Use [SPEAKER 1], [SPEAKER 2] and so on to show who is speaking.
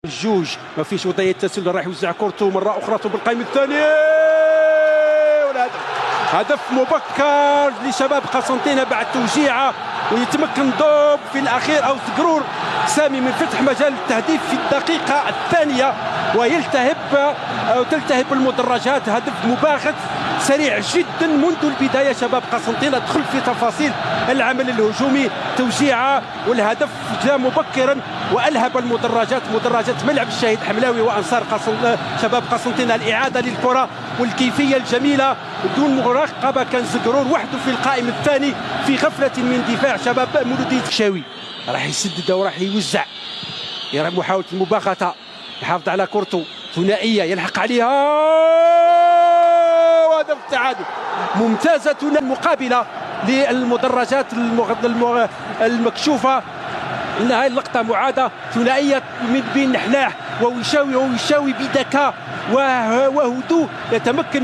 [SPEAKER 1] الجوج ما فيش وضعيه تسلل، راح يوزع كورته مره اخرى بالقائم الثاني والهدف. هدف مبكر لشباب قسنطينه بعد توجيعه، ويتمكن دوب في الاخير او زقرور سامي من فتح مجال التهديف في الدقيقه الثانيه، وتلتهب المدرجات. هدف مباغت سريع جدا منذ البدايه. شباب قسنطينه دخل في تفاصيل العمل الهجومي، توجيعه والهدف جاء مبكرا والهب المدرجات، مدرجات ملعب الشهيد حملاوي وانصار شباب قسنطينه. الاعاده للكره والكيفيه الجميله بدون مراقبه، كان زقرور وحده في القائم الثاني في غفله من دفاع شباب مولودية الشاوي. راح يسدد وراح يوزع، يرى محاوله المباغته، يحافظ على كورته ثنائيه يلحق عليها وهدف التعادل. ممتازه مقابله للمدرجات المكشوفه. هذه اللقطه معاده ثنائيه من بين نحلاح ووشاوي، ووشاوي بذكاء وهدوء يتمكن